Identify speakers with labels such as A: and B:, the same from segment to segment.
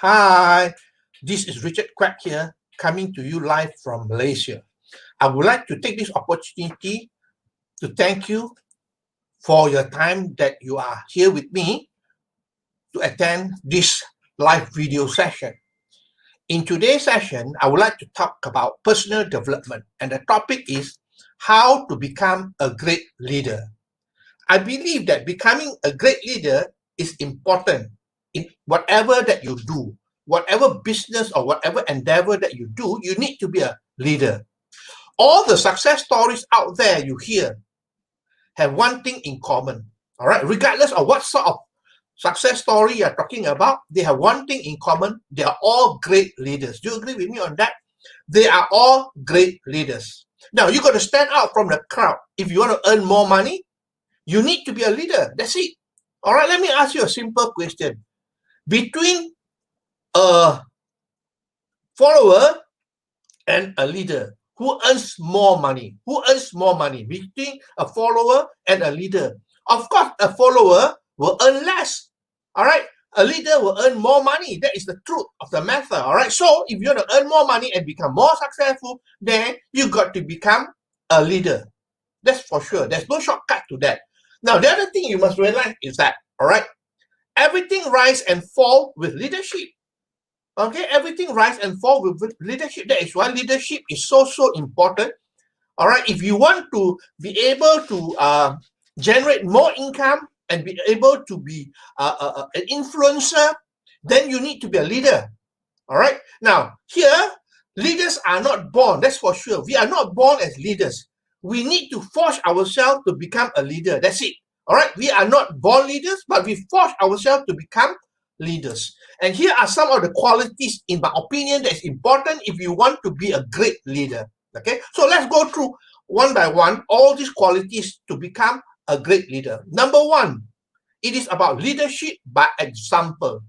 A: Hi, this is Richard Quack here, coming to you live from Malaysia. I would like to take this opportunity to thank you for your time that you are here with me to attend this live video session. In today's session, I would like to talk about personal development, and the topic is how to become a great leader. I believe that becoming a great leader is important in whatever that you do. Whatever business or whatever endeavor that you do, you need to be a leader. All the success stories out there you hear have one thing in common, all right? Regardless of what sort of success story you're talking about, they have one thing in common. They are all great leaders. Do you agree with me on that? They are all great leaders. Now, you got to stand out from the crowd. If you want to earn more money, you need to be a leader. That's it. All right, let me ask you a simple question. Between a follower and a leader, who earns more money? Who earns more money between a follower and a leader? Of course, a follower will earn less. All right, a leader will earn more money. That is the truth of the matter. All right, so if you want to earn more money and become more successful, then you got to become a leader. That's for sure. There's no shortcut to that. Now, the other thing you must realize is that, all right, everything rise and fall with leadership. Okay, everything rise and fall with leadership. That is why leadership is so important. All right, if you want to be able to generate more income and be able to be an influencer, then you need to be a leader. All right, now here, leaders are not born, that's for sure. We are not born as leaders. We need to force ourselves to become a leader. That's it. All right, we are not born leaders, but we force ourselves to become leaders. And here are some of the qualities, in my opinion, that is important if you want to be a great leader. Okay, so let's go through one by one all these qualities to become a great leader. Number one, it is about leadership by example.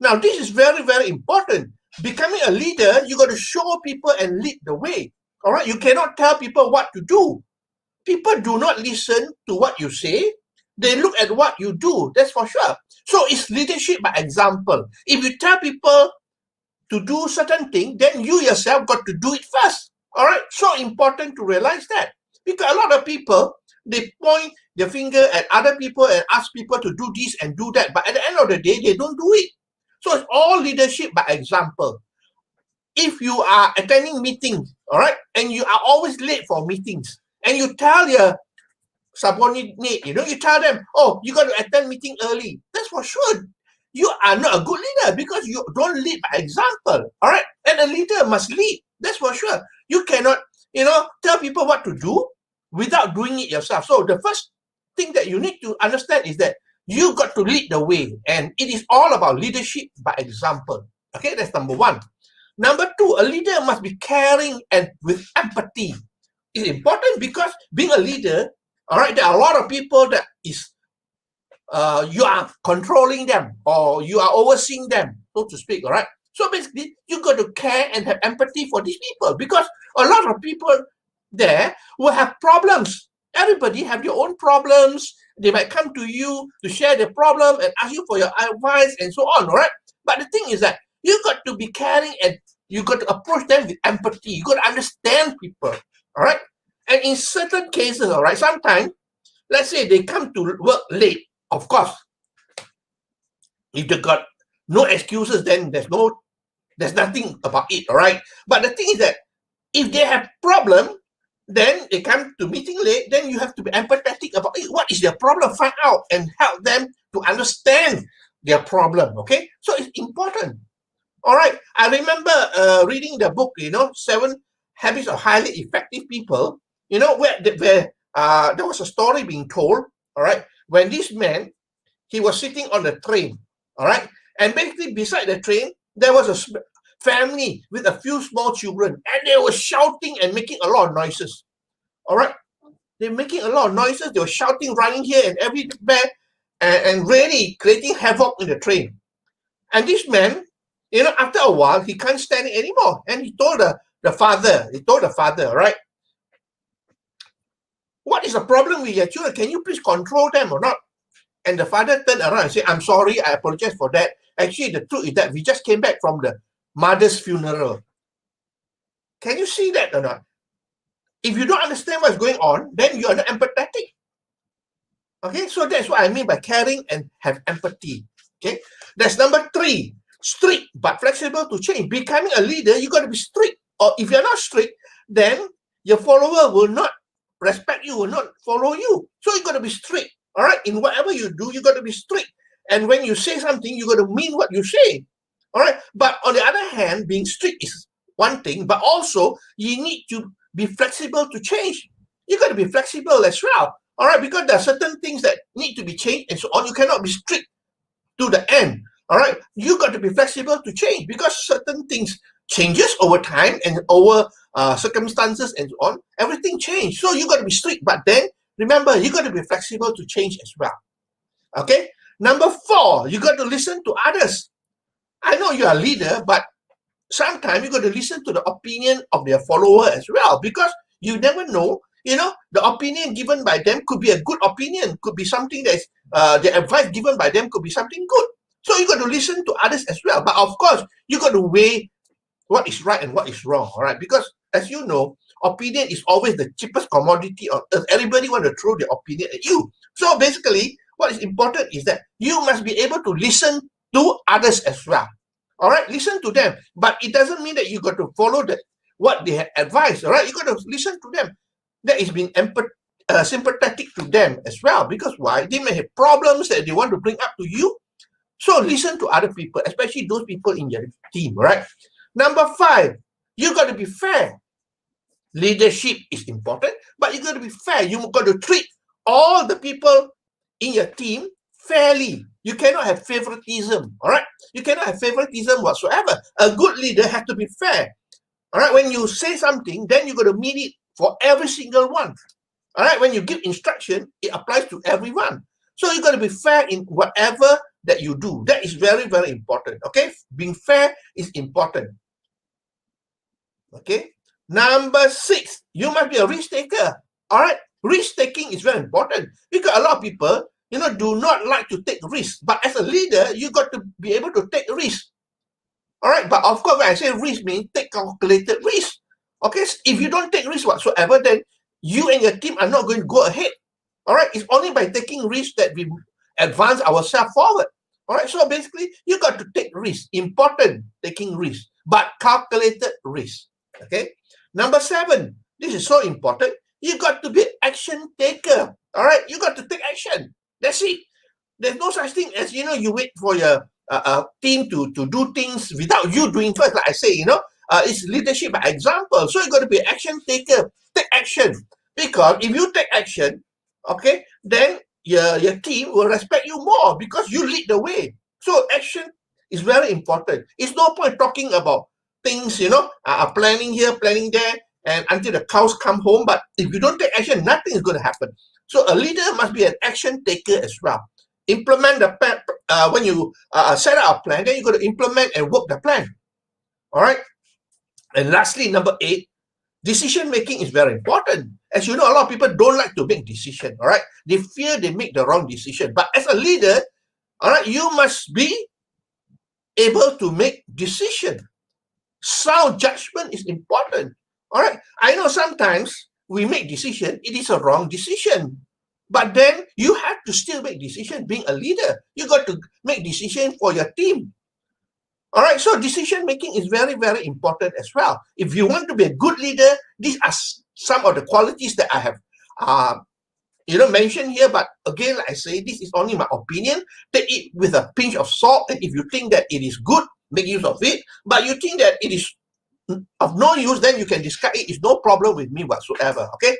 A: Now, this is very important. Becoming a leader, you got to show people and lead the way. All right, you cannot tell people what to do. People do not listen to what you say. They look at what you do. That's for sure. So it's leadership by example. If you tell people to do certain thing, then you yourself got to do it first. All right. So important to realize that, because a lot of people, they point their finger at other people and ask people to do this and do that, but at the end of the day, they don't do it. So it's all leadership by example. If you are attending meetings, all right, and you are always late for meetings, and you tell your subordinate, you tell them, oh, you got to attend meeting early. That's for sure. You are not a good leader because you don't lead by example, all right? And a leader must lead. That's for sure. You cannot, tell people what to do without doing it yourself. So the first thing that you need to understand is that you got to lead the way, and it is all about leadership by example. Okay, that's number one. Number two, a leader must be caring and with empathy. It's important because being a leader, all right, there are a lot of people that is you are controlling them or you are overseeing them, so to speak, all right? So basically, you got to care and have empathy for these people, because a lot of people there will have problems. Everybody have your own problems. They might come to you to share their problem and ask you for your advice and so on, all right? But the thing is that you got to be caring and you got to approach them with empathy. You got to understand people, all right? And in certain cases, all right, sometimes, let's say they come to work late, of course. If they got no excuses, then there's nothing about it, all right? But the thing is that if they have problem, then they come to meeting late, then you have to be empathetic about it. What is their problem? Find out and help them to understand their problem, okay? So it's important. All right, I remember reading the book, 7 Habits of Highly Effective People, where there was a story being told, all right, when this man, he was sitting on the train, all right, and basically beside the train, there was a family with a few small children, and they were shouting and making a lot of noises, all right? They're making a lot of noises, they were shouting, running here and everywhere, and really creating havoc in the train. And this man, after a while, he can't stand it anymore. And he told the father, right? What is the problem with your children? Can you please control them or not? And the father turned around and said, I'm sorry, I apologize for that. Actually, the truth is that we just came back from the mother's funeral. Can you see that or not? If you don't understand what's going on, then you are not empathetic. Okay, so that's what I mean by caring and have empathy. Okay, that's number 3. Strict but flexible to change. Becoming a leader, you got to be strict. Or if you're not strict, then your follower will not respect you, will not follow you. So you got to be strict. All right, in whatever you do, you got to be strict. And when you say something, you got to mean what you say. All right, but on the other hand, being strict is one thing, but also you need to be flexible to change. You got to be flexible as well. All right, because there are certain things that need to be changed and so on. You cannot be strict to the end. All right, you got to be flexible to change because certain things changes over time and over circumstances and so on. Everything changes. So you got to be strict, but then remember, you got to be flexible to change as well. Okay, number 4, you got to listen to others. I know you are a leader, but sometimes you got to listen to the opinion of their follower as well, because you never know, you know, the opinion given by them could be a good opinion, could be something that is, the advice given by them could be something good. So you got to listen to others as well. But of course, you got to weigh what is right and what is wrong, all right? Because as you know, opinion is always the cheapest commodity on earth. Everybody want to throw their opinion at you. So basically, what is important is that you must be able to listen to others as well. All right, listen to them, but it doesn't mean that you got to follow what they have advised. All right, you got to listen to them. That is being sympathetic to them as well, because why? They may have problems that they want to bring up to you. So listen to other people, especially those people in your team. Right. Number 5, you got to be fair. Leadership is important, but you got to be fair. You got to treat all the people in your team fairly. You cannot have favoritism, all right? You cannot have favoritism whatsoever. A good leader has to be fair, all right? When you say something, then you got to mean it for every single one, all right? When you give instruction, it applies to everyone. So you got to be fair in whatever that you do. That is very, very important, okay? Being fair is important, okay? Number 6, you must be a risk taker, all right? Risk taking is very important because a lot of people, you know, do not like to take risks. But as a leader, you got to be able to take risks. All right. But of course, when I say risk, means take calculated risk. Okay. If you don't take risk whatsoever, then you and your team are not going to go ahead. All right. It's only by taking risks that we advance ourselves forward. All right. So basically, you got to take risks. Important, taking risks, but calculated risk. Okay. Number 7, this is so important. You got to be action taker. All right. You got to take action. That's it. There's no such thing as, you know, you wait for your team to do things without you doing first. Like I say, you know, it's leadership by example. So you got to be an action taker. Take action. Because if you take action, okay, then your team will respect you more because you lead the way. So action is very important. It's no point talking about things, you know, planning here, planning there, and until the cows come home. But if you don't take action, nothing is going to happen. So a leader must be an action taker as well. Implement the plan. When you set out a plan, then you got to implement and work the plan. All right. And lastly, number 8, decision making is very important. As you know, a lot of people don't like to make decisions. All right. They fear they make the wrong decision. But as a leader, all right, you must be able to make decision. Sound judgment is important. All right. I know sometimes we make decision, it is a wrong decision. But then you have to still make decision being a leader. You got to make decision for your team. All right, so decision making is very, very important as well. If you want to be a good leader, these are some of the qualities that I have mentioned here. But again, like I say, this is only my opinion. Take it with a pinch of salt. And if you think that it is good, make use of it. But you think that it is of no use, then you can discard it. It's no problem with me whatsoever. Okay.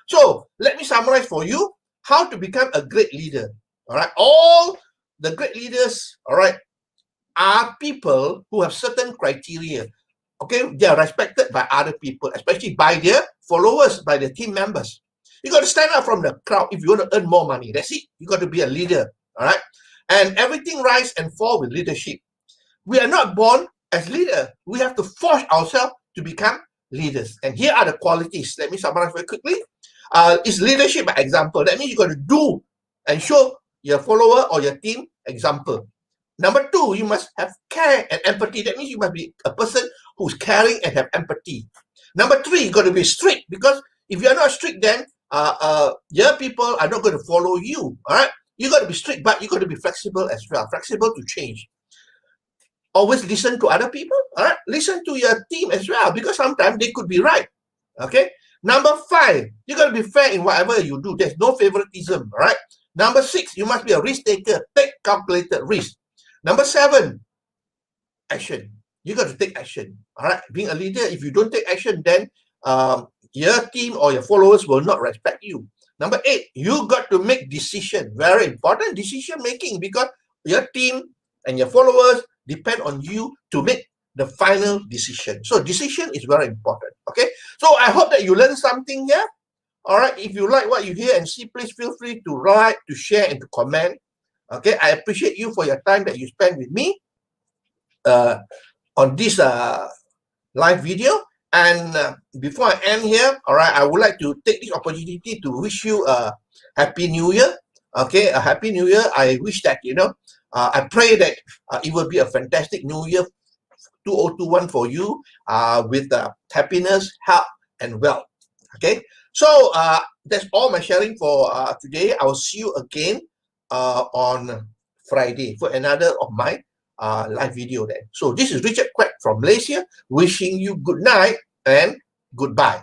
A: So let me summarize for you how to become a great leader. All right. All the great leaders, all right, are people who have certain criteria. Okay. They are respected by other people, especially by their followers, by their team members. You got to stand out from the crowd if you want to earn more money. That's it. You got to be a leader. All right. And everything rise and fall with leadership. We are not born as leaders. We have to force ourselves to become leaders. And here are the qualities. Let me summarize very quickly. It's leadership by example. That means you got to do and show your follower or your team example. Number two, you must have care and empathy. That means you must be a person who's caring and have empathy. Number three, you got to be strict, because if you're not strict, then your people are not going to follow you. All right, you got to be strict, but you got to be flexible as well, flexible to change. Always listen to other people. All right, listen to your team as well, because sometimes they could be right. Okay. Number five, you got to be fair in whatever you do. There's no favoritism. All right. Number six, you must be a risk taker. Take calculated risk. Number seven, action. You got to take action. All right. Being a leader, if you don't take action, then your team or your followers will not respect you. Number eight, you got to make decision. Very important decision making, because your team and your followers depend on you to make the final decision. So decision is very important. Okay. So I hope that you learned something here. All right. If you like what you hear and see, please feel free to write, to share, and to comment. Okay. I appreciate you for your time that you spend with me on this live video. And before I end here, all right, I would like to take this opportunity to wish you a Happy New Year. Okay, a Happy New Year. I wish that, I pray that it will be a fantastic New Year 2021 for you, with happiness, health, and wealth. Okay, so that's all my sharing for today. I will see you again on Friday for another of my live video then. So this is Richard Quek from Malaysia, wishing you good night and goodbye.